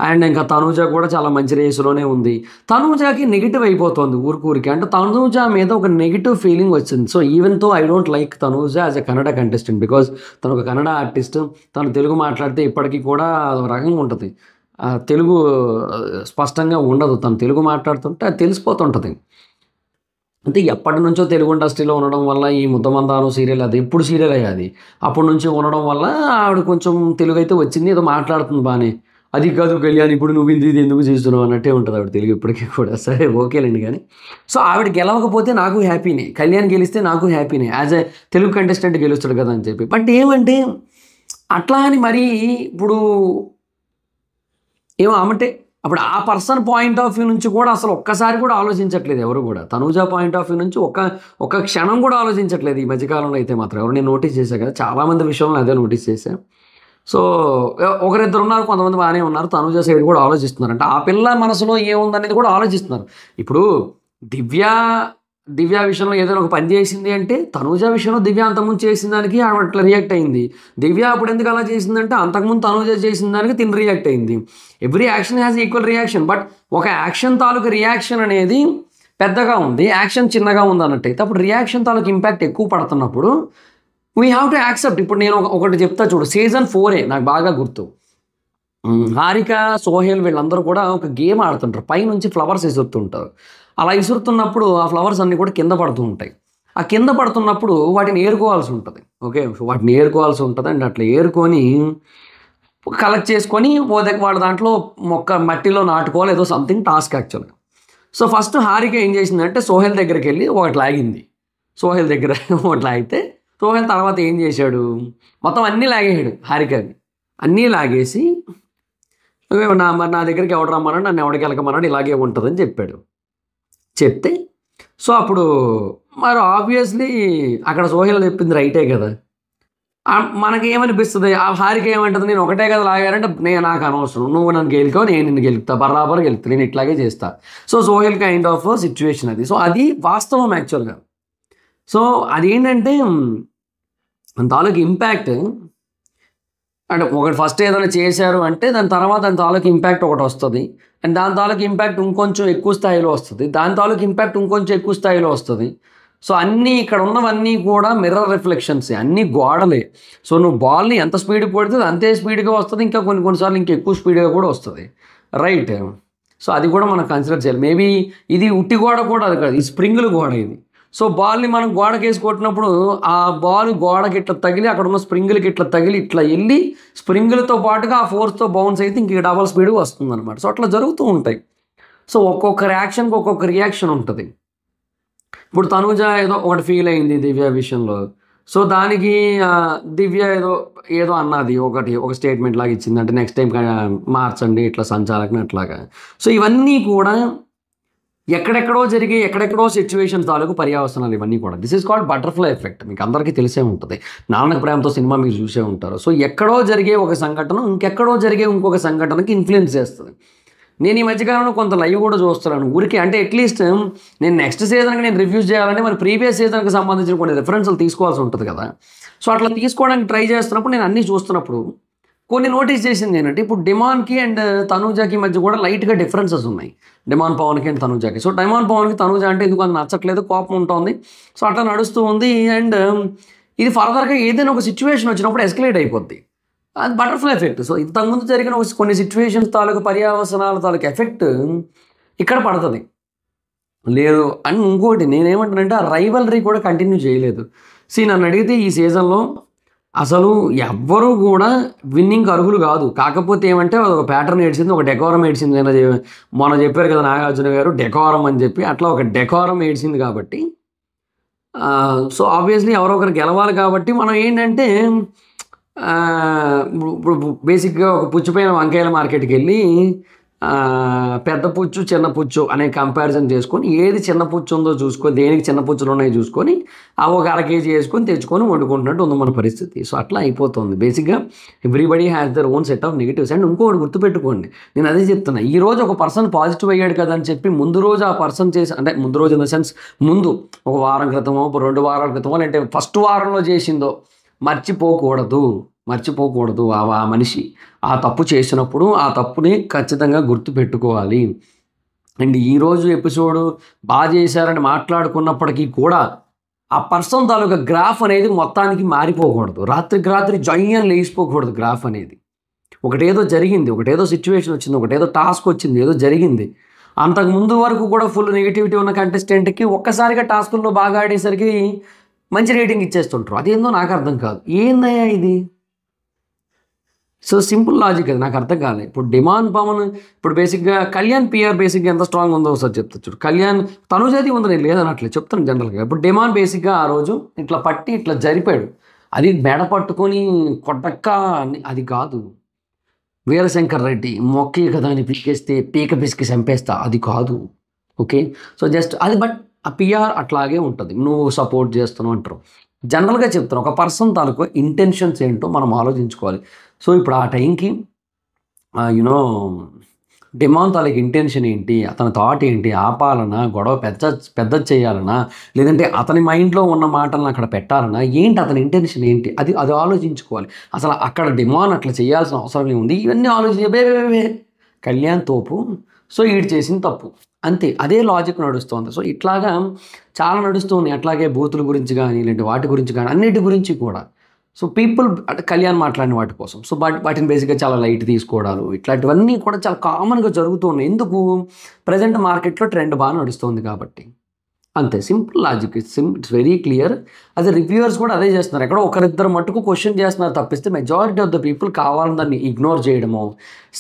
అండ్ ఇంకా తనూజ కూడా చాలా మంచి రేసులోనే ఉంది. తనూజకి నెగిటివ్ అయిపోతుంది ఊరికి. అంటే తనూజ మీద ఒక నెగిటివ్ ఫీలింగ్ వచ్చింది. సో ఈవెన్ తో I don't like Tanuja as a Kannada contestant, because తను ఒక కన్నడ ఆర్టిస్ట్. తను తెలుగు మాట్లాడితే ఇప్పటికీ కూడా ఒక రకంగా ఉంటుంది. తెలుగు స్పష్టంగా ఉండదు. తను తెలుగు మాట్లాడుతుంటే అది తెలిసిపోతుంటుంది. అంటే ఎప్పటి నుంచో తెలుగు ఇండస్ట్రీలో ఉండడం వల్ల ఈ ముద్దమందారం సీరియల్, అది ఎప్పుడు సీరియల్ అయ్యాది అప్పటి నుంచి ఉండడం వల్ల ఆవిడ కొంచెం తెలుగు అయితే వచ్చింది, ఏదో మాట్లాడుతుంది బాగానే. అది కాదు కళ్యాణ్ ఇప్పుడు నువ్వు ఇది ఎందుకు చేస్తున్నావు అన్నట్టే ఉంటుంది ఆవిడ తెలుగు ఇప్పటికీ కూడా. సరే ఓకేలేండి. కానీ సో ఆవిడ గెలవకపోతే నాకు హ్యాపీనే, కళ్యాణ్ గెలిస్తే నాకు హ్యాపీనే, యాజ్ ఎ తెలుగు కంటెస్టెంట్ గెలుస్తాడు కదా అని చెప్పి. బట్ ఏమంటే అట్లా అని మరీ ఇప్పుడు ఏమో అంటే అప్పుడు ఆ పర్సన్ పాయింట్ ఆఫ్ వ్యూ నుంచి కూడా అసలు ఒక్కసారి కూడా ఆలోచించట్లేదు ఎవరు కూడా. తనూజ పాయింట్ ఆఫ్ వ్యూ నుంచి ఒక్క క్షణం కూడా ఆలోచించట్లేదు ఈ మధ్యకాలంలో అయితే మాత్రం. ఎవరు నేను నోటీస్ చేశాను కదా, చాలామంది విషయంలో అదే నోటీస్ చేశాను. సో ఒకరిద్దరు ఉన్నారు, కొంతమంది బాగానే ఉన్నారు. తనూజ సైడ్ కూడా ఆలోచిస్తున్నారు. అంటే ఆ పిల్ల మనసులో ఏముందనేది కూడా ఆలోచిస్తున్నారు. ఇప్పుడు దివ్య విషయంలో ఏదైనా ఒక పని చేసింది అంటే తనూజ విషయంలో దివ్య అంతకుముందు చేసిన దానికి ఆవిడ అట్లా రియాక్ట్ అయింది. దివ్య అప్పుడు ఎందుకు అలా చేసిందంటే అంతకుముందు తనూజ చేసిన దానికి తిని రియాక్ట్ అయింది. Every action has equal reaction. But ఒక యాక్షన్ తాలూకు రియాక్షన్ అనేది పెద్దగా ఉంది, యాక్షన్ చిన్నగా ఉంది అన్నట్టయితే అప్పుడు రియాక్షన్ తాలూకు ఇంపాక్ట్ ఎక్కువ పడుతున్నప్పుడు వీ హ్యావ్ టు యాక్సెప్ట్. ఇప్పుడు నేను ఒకటి చెప్తా చూడు, సీజన్ 4 నాకు బాగా గుర్తు. హారిక, సోహెల్ వీళ్ళందరూ కూడా ఒక గేమ్ ఆడుతుంటారు. పైనుంచి ఫ్లవర్స్ విసురుతుంటారు. అలా విసురుతున్నప్పుడు ఆ ఫ్లవర్స్ అన్నీ కూడా కింద పడుతూ ఉంటాయి. ఆ కింద పడుతున్నప్పుడు వాటిని ఏరుకోవాల్సి ఉంటుంది. ఓకే, వాటిని ఏరుకోవాల్సి ఉంటుంది. అండ్ అట్లా ఏరుకొని కలెక్ట్ చేసుకొని వాళ్ళ దాంట్లో మట్టిలో నాటుకోవాలి, ఏదో సంథింగ్ టాస్క్ యాక్చువల్గా. సో ఫస్ట్ హారిక ఏం చేసిందంటే సోహెల్ దగ్గరికి వెళ్ళి ఒకటి లాగింది. సోహెల్ దగ్గర ఒకటి లాగితే సోహెల్ తర్వాత ఏం చేశాడు, మొత్తం అన్నీ లాగేసాడు హారికని. అన్నీ లాగేసి నా దగ్గరికి ఎవడు రమ్మన్నాడు, నన్ను ఎవడికి వెళ్ళకమన్నాడు, ఇలాగే ఉంటుందని చెప్పాడు. చెప్తే సో అప్పుడు మరి ఆబ్వియస్లీ అక్కడ సోహెల్ చెప్పింది రైటే కదా. మనకి ఏమనిపిస్తుంది, ఆ హారిక ఏమంటుంది, నేను ఒకటే కదా లాగారంటే నాకు అనవసరం, నువ్వు నన్ను గెలుకో నేను నిన్ను గెలుపుతా, బరాబర్ గెలుపుతా, నేను ఇట్లాగే చేస్తా. So Sohel kind of situation అది. సో అది వాస్తవం యాక్చువల్గా. సో అదేంటంటే దాని తాలూకు ఇంపాక్ట్ అంటే ఒకటి ఫస్ట్ ఏదైనా చేశారు అంటే దాని తర్వాత దాని తాలూకు ఇంపాక్ట్ ఒకటి వస్తుంది. అండ్ దాని తాలూకు ఇంపాక్ట్ ఇంకొంచెం ఎక్కువ స్థాయిలో వస్తుంది. దాని తాలూకు ఇంపాక్ట్ ఇంకొంచెం ఎక్కువ స్థాయిలో వస్తుంది. సో అన్నీ ఇక్కడ ఉన్నవన్నీ కూడా మిర్రర్ రిఫ్లెక్షన్స్, అన్నీ గోడలే. సో నువ్వు బాల్ని ఎంత స్పీడ్ కొడితే అంతే స్పీడ్గా వస్తుంది, ఇంకా కొన్నిసార్లు ఇంకా ఎక్కువ స్పీడ్గా కూడా వస్తుంది, రైట్. సో అది కూడా మనం కన్సిడర్ చేయాలి. మేబీ ఇది ఉట్టి గోడ కూడా అది కాదు, ఇది స్ప్రింగులు గోడ ఇది. సో బాల్ని మనం గోడకేసి కొట్టినప్పుడు ఆ బాల్ గోడకి ఇట్లా తగిలి అక్కడ ఉన్న స్ప్రింగులకి ఇట్లా తగిలి ఇట్లా వెళ్ళి స్ప్రింగులతో పాటుగా ఆ ఫోర్స్తో బౌన్స్ అయితే ఇంక డబల్ స్పీడ్ వస్తుంది అనమాట. సో అట్లా జరుగుతూ ఉంటాయి. సో ఒక్కొక్క రియాక్షన్కి ఒక్కొక్క రియాక్షన్ ఉంటుంది. ఇప్పుడు తనూజ ఏదో ఒకటి ఫీల్ అయింది దివ్య విషయంలో. సో దానికి దివ్య ఏదో అన్నది ఒక స్టేట్మెంట్ లాగా ఇచ్చింది, అంటే నెక్స్ట్ టైం మార్చండి ఇట్లా సంచాలకుని అట్లాగా. సో ఇవన్నీ కూడా ఎక్కడెక్కడో సిచ్యువేషన్స్ తాలూకు పర్యావసనాలు ఇవన్నీ కూడా. This is called butterfly effect. మీకు అందరికీ తెలిసే ఉంటుంది. నాన్నకు ప్రేమతో సినిమా మీరు చూసే ఉంటారు. సో ఎక్కడో జరిగే ఒక సంఘటన ఇంకెక్కడో జరిగే ఇంకొక సంఘటనకి ఇన్ఫ్లుయెన్స్ చేస్తుంది. నేను ఈ మధ్యకాలంలో కొంత లైవ్ కూడా చూస్తున్నాను ఊరికి. అంటే అట్లీస్ట్ నేను నెక్స్ట్ సీజన్కి నేను రివ్యూస్ చేయాలంటే మరి ప్రీవియస్ సీజన్కి సంబంధించిన కొన్ని రిఫరెన్స్లు తీసుకోవాల్సి ఉంటుంది కదా. సో అట్లా తీసుకోవడానికి ట్రై చేస్తున్నప్పుడు నేను అన్నీ చూస్తున్నప్పుడు కొన్ని నోటీస్ చేసింది ఏంటంటే, ఇప్పుడు డిమాన్కి అండ్ తనూజాకి మధ్య కూడా లైట్గా డిఫరెన్సెస్ ఉన్నాయి. డిమాన్ పవన్కి అండ్ తనూజాకి. సో డిమాన్ పవన్కి తనూజ అంటే ఎందుకు అంత నచ్చట్లేదు, కోపం ఉంటుంది. సో అట్లా నడుస్తూ ఉంది. అండ్ ఇది ఫర్దర్గా ఏదైనా ఒక సిచ్యువేషన్ వచ్చినప్పుడు ఎస్కలేట్ అయిపోద్ది. అది బటర్ఫ్లై ఎఫెక్ట్. సో ఇంతకుముందు జరిగిన కొన్ని సిచ్యువేషన్స్ తాలూకు పర్యావసనాల తాలూకు ఎఫెక్ట్ ఇక్కడ పడుతుంది. లేదు అని ఇంకోటి నేనేమంటానంటే, ఆ రైవలరీ కూడా కంటిన్యూ చేయలేదు. నన్ను అడిగితే ఈ సీజన్లో అసలు ఎవ్వరూ కూడా విన్నింగ్ అర్హులు కాదు. కాకపోతే ఏమంటే ఒక ప్యాటర్న్ ఏడ్చింది, ఒక డెకోరం ఏడ్చింది. మొన్న చెప్పారు కదా నాగార్జున గారు డెకోరం అని చెప్పి, అట్లా ఒక డెకోరం ఏడ్చింది కాబట్టి సో ఆబ్వియస్లీ ఎవరో ఒకరు గెలవాలి. కాబట్టి మనం ఏంటంటే ఇప్పుడు బేసిక్గా ఒక పుచ్చిపోయిన వంకాయల మార్కెట్కి వెళ్ళి పెద్ద పుచ్చు చిన్న పుచ్చు అనే కంపారిజన్ చేసుకొని ఏది చిన్న పుచ్చు ఉందో చూసుకొని, దేనికి చిన్న పుచ్చులు ఉన్నాయో చూసుకొని ఒక 1/2 kg వేసుకొని తెచ్చుకొని వండుకుంటున్నట్టు ఉంది మన పరిస్థితి. సో అట్లా అయిపోతుంది. బేసిక్గా everybody has their own set of negatives. And ఇంకోటి గుర్తుపెట్టుకోండి, నేను అదే చెప్తున్నా, ఈ రోజు ఒక పర్సన్ పాజిటివ్ అయ్యాడు కదా అని చెప్పి ముందు రోజు ఆ పర్సన్ చేసి, అంటే ముందు రోజు ఇన్ ద సెన్స్ ముందు ఒక వారం క్రితమో 2 వారాల క్రితమో అంటే ఫస్ట్ వారంలో చేసిందో మర్చిపోకూడదు. ఆ మనిషి ఆ తప్పు చేసినప్పుడు ఆ తప్పుని ఖచ్చితంగా గుర్తుపెట్టుకోవాలి. అండ్ ఈరోజు ఎపిసోడు బాగా చేశారని మాట్లాడుకున్నప్పటికీ కూడా ఆ పర్సన్ తాలూకా గ్రాఫ్ అనేది మొత్తానికి మారిపోకూడదు. రాత్రికి రాత్రి జయ్యం లేచిపోకూడదు గ్రాఫ్ అనేది. ఒకటేదో జరిగింది, ఒకటేదో సిచ్యువేషన్ వచ్చింది, ఒకటేదో టాస్క్ వచ్చింది, ఏదో జరిగింది. అంతకుముందు వరకు కూడా ఫుల్ నెగిటివిటీ ఉన్న కంటెస్టెంట్కి ఒక్కసారిగా టాస్కుల్లో బాగా ఆడేసరికి మంచి రేటింగ్ ఇచ్చేస్తుంటారు. అదేందో నాకు అర్థం కాదు. ఏందయ్యా ఇది? సో సింపుల్ లాజిక్ అది, నాకు అర్థం కాలేదు. ఇప్పుడు డిమాండ్ పవన్, ఇప్పుడు బేసిక్గా కళ్యాణ్ పిఆర్ బేసిక్గా ఎంత స్ట్రాంగ్ ఉందో ఒకసారి చెప్తా చూడు. కళ్యాణ్ తనుజాది ఉంది, నేను లేదనట్లేదు చెప్తాను జనరల్గా. ఇప్పుడు డిమాండ్ బేసిక్గా ఆ రోజు ఇట్లా పట్టి ఇట్లా జరిపాడు, అది మెడ పట్టుకొని కొట్టక్క అది కాదు. వీరశంకర్ రెడ్డి మొక్కే కదా అని పీకేస్తే పీక పిసికి చంపేస్తా, అది కాదు. ఓకే, సో జస్ట్ అది. బట్ ఆ పిఆర్ అట్లాగే ఉంటుంది, నువ్వు సపోర్ట్ చేస్తున్నావు అంటారు. జనరల్గా చెప్తాను, ఒక పర్సన్ తాలూకు ఇంటెన్షన్స్ ఏంటో మనం ఆలోచించుకోవాలి. సో ఇప్పుడు ఆ టైంకి డిమాండ్ తాలూకు ఇంటెన్షన్ ఏంటి, అతని థాట్ ఏంటి, ఆపాలనా, గొడవ పెద్దది చేయాలనా, లేదంటే అతని మైండ్లో ఉన్న మాటలను అక్కడ పెట్టాలనా, ఏంటి అతని ఇంటెన్షన్ ఏంటి, అది ఆలోచించుకోవాలి. అసలు అక్కడ డిమాండ్ అట్లా చేయాల్సిన అవసరం ఏముంది, ఇవన్నీ ఆలోచించే కళ్యాణ్ తోపు, సో ఈడు చేసిన తప్పు, అంతే. అదే లాజిక్ నడుస్తుంది. సో ఇట్లాగా చాలా నడుస్తున్నాయి. అట్లాగే బూతుల గురించి కానీ, లేదంటే వాటి గురించి కానీ, అన్నిటి గురించి కూడా. సో పీపుల్ అంటే కళ్యాణ్ మాట్లాడిన వాటి కోసం, సో వాటిని బేసిక్గా చాలా లైట్ తీసుకోవడాలు, ఇట్లాంటివన్నీ కూడా చాలా కామన్గా జరుగుతూ ఉన్నాయి. ఎందుకు? ప్రజెంట్ మార్కెట్లో ట్రెండ్ బాగా నడుస్తుంది కాబట్టి, అంతే. Simple logic, it's very clear. అదే రివ్యూవర్స్ కూడా అదే చేస్తున్నారు. ఎక్కడో ఒకరిద్దరు మట్టుకు క్వశ్చన్ చేస్తున్నారు తప్పిస్తే మెజారిటీ ఆఫ్ ద పీపుల్ కావాలని దాన్ని ఇగ్నోర్ చేయడమో,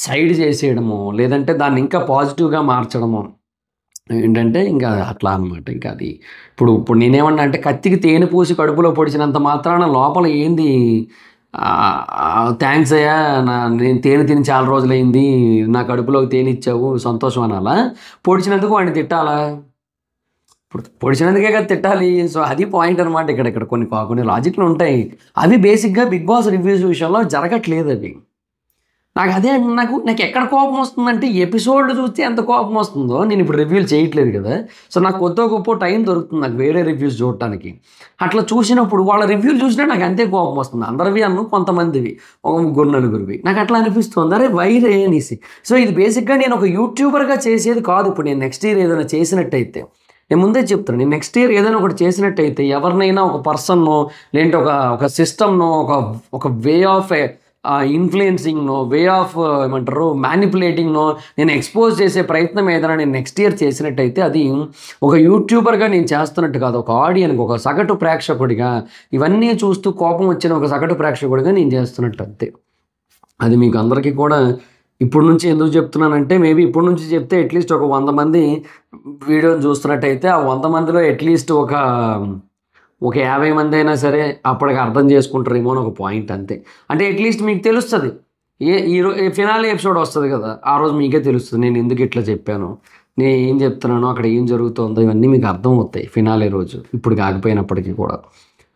సైడ్ చేసేయడమో, లేదంటే దాన్ని ఇంకా పాజిటివ్గా మార్చడమో ఏంటంటే ఇంకా అట్లా అనమాట. ఇంకా అది ఇప్పుడు నేనేమన్నా అంటే, కత్తికి తేనె పూసి కడుపులో పొడిచినంత మాత్రాన లోపల ఏంది థ్యాంక్స్ అయ్యా, నేను తేనె తిని చాలా రోజులైంది, నా కడుపులోకి తేనె ఇచ్చావు సంతోషం అనాలా? పొడిచినందుకు వాడిని తిట్టాలా? ఇప్పుడు పొడిచినందుకే కదా తిట్టాలి. సో అది పాయింట్ అనమాట. ఇక్కడ కొన్ని లాజిక్లు ఉంటాయి. అవి బేసిక్గా బిగ్ బాస్ రివ్యూస్ విషయంలో జరగట్లేదు. అవి నాకు ఎక్కడ కోపం వస్తుందంటే, ఎపిసోడ్లు చూస్తే ఎంత కోపం వస్తుందో. నేను ఇప్పుడు రివ్యూలు చేయట్లేదు కదా, సో నాకు కొద్దో గొప్ప టైం దొరుకుతుంది నాకు వేరే రివ్యూస్ చూడటానికి. అట్లా చూసినప్పుడు వాళ్ళ రివ్యూలు చూసినా నాకు అంతే కోపం వస్తుంది. అందరివి కొంతమందివి, ఒక 3-4 నాకు అట్లా అనిపిస్తుంది, అరే వైరే అనేసి. సో ఇది బేసిక్గా నేను ఒక యూట్యూబర్గా చేసేది కాదు. ఇప్పుడు నేను నెక్స్ట్ ఇయర్ ఏదైనా చేసినట్టయితే, నేను ముందే చెప్తాను, నేను నెక్స్ట్ ఇయర్ ఏదైనా ఒకటి చేసినట్టయితే ఎవరినైనా ఒక పర్సన్నో, లేదంటే ఒక సిస్టమ్నో, ఒక వే ఆఫ్ ఇన్ఫ్లుయెన్సింగ్నో, వే ఆఫ్ ఏమంటారు మ్యానిపులేటింగ్నో నేను ఎక్స్పోజ్ చేసే ప్రయత్నం ఏదైనా నేను నెక్స్ట్ ఇయర్ చేసినట్టయితే, అది ఒక యూట్యూబర్గా నేను చేస్తున్నట్టు కాదు, ఒక ఆడియన్కి, ఒక సగటు ప్రేక్షకుడిగా, ఇవన్నీ చూస్తూ కోపం వచ్చిన ఒక సగటు ప్రేక్షకుడిగా నేను చేస్తున్నట్టు, అంతే. అది మీకు అందరికీ కూడా ఇప్పుడు నుంచి ఎందుకు చెప్తున్నానంటే, మేబీ ఇప్పుడు నుంచి చెప్తే అట్లీస్ట్ ఒక 100 మంది వీడియోని చూస్తున్నట్టయితే, ఆ 100 మందిలో అట్లీస్ట్ ఒక 50 మంది అయినా సరే అప్పటికి అర్థం చేసుకుంటారేమో అని ఒక పాయింట్, అంతే. అంటే అట్లీస్ట్ మీకు తెలుస్తుంది, ఫినాలే ఎపిసోడ్ వస్తుంది కదా, ఆ రోజు మీకే తెలుస్తుంది నేను ఎందుకు ఇట్లా చెప్పాను, నేను ఏం చెప్తున్నానో, అక్కడ ఏం జరుగుతుందో, ఇవన్నీ మీకు అర్థం అవుతాయి ఫినాలే రోజు, ఇప్పుడు కాకపోయినప్పటికీ కూడా.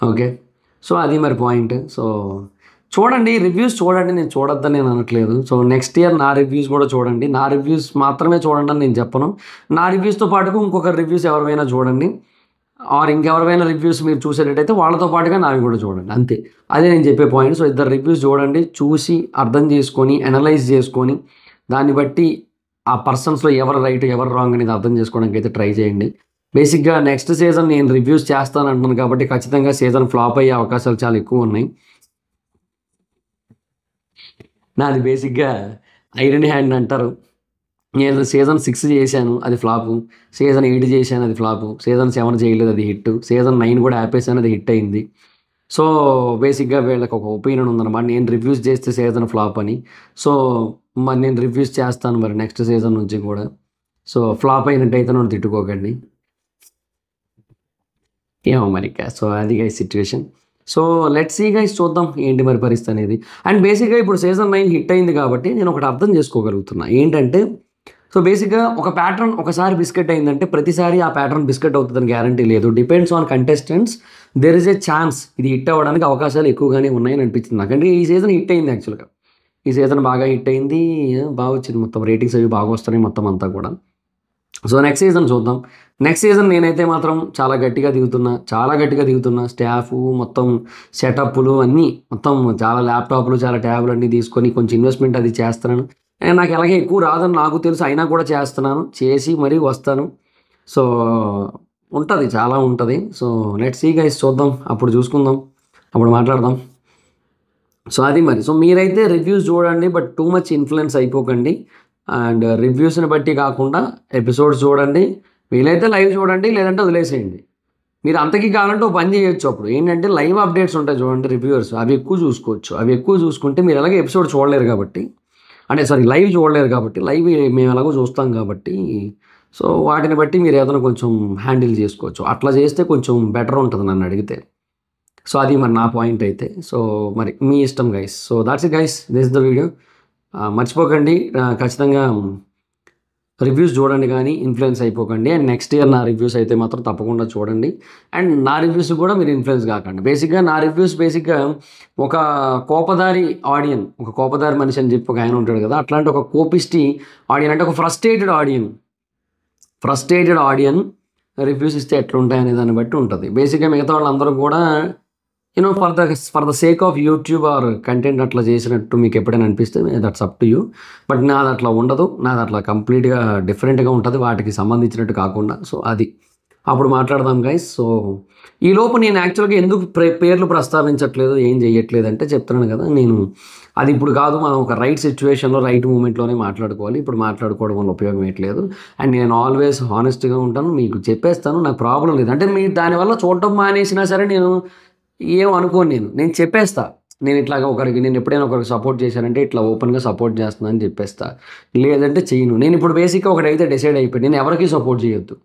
ఓకే, సో అది మరి పాయింట్. సో చూడండి, రివ్యూస్ చూడండి, నేను చూడొద్దని నేను అనట్లేదు. సో నెక్స్ట్ ఇయర్ నా రివ్యూస్ కూడా చూడండి. నా రివ్యూస్ మాత్రమే చూడండి అని నేను చెప్పను. నా రివ్యూస్తో పాటుగా ఇంకొకరి రివ్యూస్ ఎవరివైనా చూడండి. ఆర్ ఇంకెవరివైనా రివ్యూస్ మీరు చూసేటట్టయితే వాళ్ళతో పాటుగా నావి కూడా చూడండి, అంతే. అదే నేను చెప్పే పాయింట్. సో ఇద్దరు రివ్యూస్ చూడండి, చూసి అర్థం చేసుకొని అనలైజ్ చేసుకొని దాన్ని బట్టి ఆ పర్సన్స్లో ఎవరు రైట్ ఎవరు రాంగ్ అనేది అర్థం చేసుకోవడానికి అయితే ట్రై చేయండి. బేసిక్గా నెక్స్ట్ సీజన్ నేను రివ్యూస్ చేస్తాను అంటున్నాను కాబట్టి ఖచ్చితంగా సీజన్ ఫ్లాప్ అయ్యే అవకాశాలు చాలా ఎక్కువ ఉన్నాయి. నాది బేసిక్గా ఐరన్ హ్యాండ్ అంటారు. నేను సీజన్ 6 చేశాను, అది ఫ్లాపు. సీజన్ 8 చేశాను, అది ఫ్లాపు. సీజన్ 7 చేయలేదు, అది హిట్. సీజన్ 9 కూడా ఆపేసాను, అది హిట్ అయింది. సో బేసిక్గా వీళ్ళకి ఒక ఒపీనియన్ ఉందన్నమాట, నేను రివ్యూస్ చేస్తే సీజన్ ఫ్లాప్ అని. సో మరి నేను రివ్యూస్ చేస్తాను మరి నెక్స్ట్ సీజన్ నుంచి కూడా. సో ఫ్లాప్ అయినట్టయితే నన్ను తిట్టుకోకండి, ఏమో మరి. సో అది guys situation. So let's see guys, చూద్దాం ఏంటి మరి పరిస్థితి అనేది. అండ్ బేసిక్గా ఇప్పుడు సీజన్ 9 హిట్ అయింది కాబట్టి నేను ఒకటి అర్థం చేసుకోగలుగుతున్నా ఏంటంటే, సో బేసిక్గా ఒక ప్యాటర్న్ ఒకసారి బిస్కెట్ అయిందంటే ప్రతిసారి ఆ ప్యాటర్న్ బిస్కెట్ అవుతుందని గ్యారంటీ లేదు. Depends on contestants. There is a chance ఇది హిట్ అవ్వడానికి అవకాశాలు ఎక్కువగానే ఉన్నాయని అనిపించింది నాకు. అంటే ఈ సీజన్ హిట్ అయింది యాక్చువల్గా. ఈ సీజన్ బాగా హిట్ అయింది, బాగా వచ్చింది, మొత్తం రేటింగ్స్ అవి బాగా వస్తున్నాయి మొత్తం అంతా కూడా. సో నెక్స్ట్ సీజన్ చూద్దాం. నెక్స్ట్ సీజన్ నేనైతే మాత్రం చాలా గట్టిగా దిగుతున్నా. స్టాఫ్ మొత్తం సెటప్లు అన్నీ మొత్తం చాలా ల్యాప్టాప్లు చాలా ట్యాబ్లు అన్నీ తీసుకొని కొంచెం ఇన్వెస్ట్మెంట్ అది చేస్తున్నాను. నాకు ఎలాగే ఎక్కువ రాదని నాకు తెలుసు, అయినా కూడా చేస్తున్నాను, చేసి మరీ వస్తాను. సో ఉంటుంది, చాలా ఉంటుంది. సో లెట్స్ సీ గైస్, చూద్దాం, అప్పుడు చూసుకుందాం, అప్పుడు మాట్లాడదాం. సో అది మరి. సో మీరైతే రివ్యూస్ చూడండి, బట్ టూ మచ్ ఇన్ఫ్లుయెన్స్ అయిపోకండి. అండ్ రివ్యూస్ని బట్టి కాకుండా ఎపిసోడ్స్ చూడండి. వీలైతే లైవ్ చూడండి, లేదంటే వదిలేసేయండి. మీరు అంతకీ కావాలంటే ఒక పని చేయొచ్చు. అప్పుడు ఏంటంటే లైవ్ అప్డేట్స్ ఉంటాయి చూడండి, రివ్యూవర్స్, అవి ఎక్కువ చూసుకోవచ్చు. అవి ఎక్కువ చూసుకుంటే మీరు ఎలాగో ఎపిసోడ్ చూడలేరు కాబట్టి, అంటే సారీ లైవ్ చూడలేరు కాబట్టి, లైవ్ మేము ఎలాగో చూస్తాం కాబట్టి, సో వాటిని బట్టి మీరు ఏదైనా కొంచెం హ్యాండిల్ చేసుకోవచ్చు. అట్లా చేస్తే కొంచెం బెటర్ ఉంటుంది నన్ను అడిగితే. సో అది మరి నా పాయింట్ అయితే. సో మరి మీ ఇష్టం guys. So that's it guys, this the video. మర్చిపోకండి ఖచ్చితంగా రివ్యూస్ చూడండి, కానీ ఇన్ఫ్లుయెన్స్ అయిపోకండి. అండ్ నెక్స్ట్ ఇయర్ నా రివ్యూస్ అయితే మాత్రం తప్పకుండా చూడండి. అండ్ నా రివ్యూస్ కూడా మీరు ఇన్ఫ్లుయెన్స్ కాకండి. బేసిక్గా నా రివ్యూస్ ఒక కోపదారి ఆడియన్, ఒక కోపదారి మనిషి అని చెప్పి ఒక ఆయన ఉంటాడు కదా, అట్లాంటి ఒక కోపిస్టి ఆడియన్, అంటే ఒక ఫ్రస్ట్రేటెడ్ ఆడియన్ రివ్యూస్ ఇస్తే ఎట్లుంటాయి అనే దాన్ని బట్టి ఉంటుంది. బేసిక్గా మిగతా వాళ్ళందరూ కూడా you know for the sake of YouTube or content అట్లా చేసినట్టు మీకు ఎప్పుడైనా అనిపిస్తే that's up to you. But నాది అట్లా ఉండదు, నాది అట్లా కంప్లీట్గా డిఫరెంట్గా ఉంటుంది, వాటికి సంబంధించినట్టు కాకుండా. సో అది అప్పుడు మాట్లాడదాం గైస్. సో ఈ లోపు నేను యాక్చువల్గా ఎందుకు పేర్లు ప్రస్తావించట్లేదు, ఏం చేయట్లేదు అంటే చెప్తున్నాను కదా, నేను అది ఇప్పుడు కాదు, మనం ఒక రైట్ సిచ్యువేషన్లో రైట్ మూమెంట్లోనే మాట్లాడుకోవాలి. ఇప్పుడు మాట్లాడుకోవడం వల్ల ఉపయోగం ఏట్లేదు. అండ్ నేను ఆల్వేస్ హానెస్ట్గా ఉంటాను, మీకు చెప్పేస్తాను, నాకు ప్రాబ్లం లేదు. అంటే మీరు దానివల్ల చూడటం మానేసినా సరే నేను ఏం అనుకోను, నేను చెప్పేస్తా. నేను ఇట్లాగా నేను ఎప్పుడైనా ఒకరికి సపోర్ట్ చేశానంటే ఇట్లా ఓపెన్గా సపోర్ట్ చేస్తున్నాను అని చెప్పేస్తా, లేదంటే చేయను. నేను ఇప్పుడు బేసిక్గా ఒకటైతే డిసైడ్ అయిపోయి, నేను ఎవరికి సపోర్ట్ చేయొద్దు.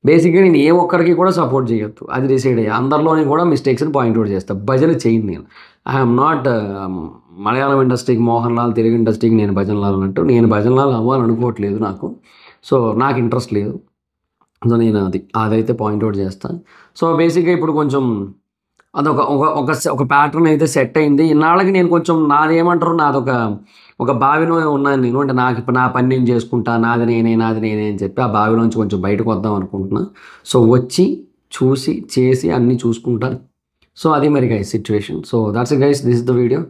బేసిక్గా నేను ఏ ఒక్కరికి కూడా సపోర్ట్ చేయొద్దు, అది డిసైడ్ అయ్యి అందరిలోని కూడా మిస్టేక్స్ని పాయింట్అవుట్ చేస్తాను. భజన చేయను నేను. ఐఎమ్ నాట్ మలయాళం ఇండస్ట్రీకి మోహన్ లాల్, తెలుగు ఇండస్ట్రీకి నేను భజన్ లాల్ అన్నట్టు. నేను భజన్ లాల్ అవ్వాలనుకోవట్లేదు నాకు. సో నాకు ఇంట్రెస్ట్ లేదు. సో నేను అదైతే పాయింట్అవుట్ చేస్తాను. సో బేసిక్గా ఇప్పుడు కొంచెం అదొక ఒక ప్యాటర్న్ అయితే సెట్ అయింది. ఇన్నాళ్ళకి నేను కొంచెం ఒక బావిలో ఉన్నాను నేను. అంటే నా పని నేను చేసుకుంటా, నాది నేనే అని చెప్పి ఆ బావిలోంచి కొంచెం బయటకు వద్దాం అనుకుంటున్నా. సో వచ్చి చూసి చేసి అన్నీ చూసుకుంటా. సో అది మరి guys situation. So that's guys, this is the video.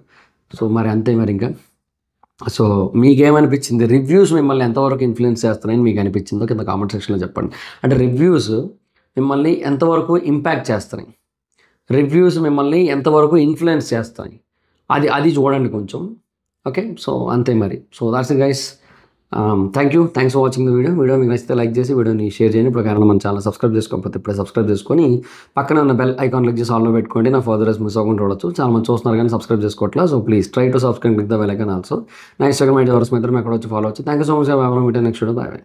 So మరి అంతే మరి ఇంకా. సో మీకేమనిపించింది, రివ్యూస్ మిమ్మల్ని ఎంతవరకు ఇన్ఫ్లుయెన్స్ చేస్తున్నాయని మీకు అనిపించిందో కింద కామెంట్ సెక్షన్లో చెప్పండి. అంటే రివ్యూస్ మిమ్మల్ని ఎంతవరకు ఇంపాక్ట్ చేస్తున్నాయి, రివ్యూస్ మిమ్మల్ని ఎంతవరకు ఇన్ఫ్లుయెన్స్ చేస్తాయి, అది చూడండి కొంచెం. ఓకే, సో అంతే మరి. So that's it guys. Thanks for watching the video మీకు నచ్చితే లైక్ చేసి వీడియోని షేర్ చేయండి. ఇప్పుడు కానీ మన ఛానల్ సబ్స్క్రైబ్ చేసుకోకపోతే ఇప్పుడే సబ్స్క్రైబ్ చేసుకొని పక్కన ఉన్న బెల్ ఐకాన్ క్లిక్ చేసి ఆల్లో పెట్టుకోండి. నా ఫర్దర్స్ మిస్ అవ్వకుండా చూడొచ్చు. చాలా మంది చూస్తున్నారు కానీ సబ్స్క్రైబ్ చేసుకోవట్లేదు. So please try to subscribe click the bell icon also. నా ఇన్స్టాగ్రామ్ ఐడి ఎవరు మీ ఎక్కడ వచ్చి ఫాలో వచ్చి. Thank you so much. Next video. By.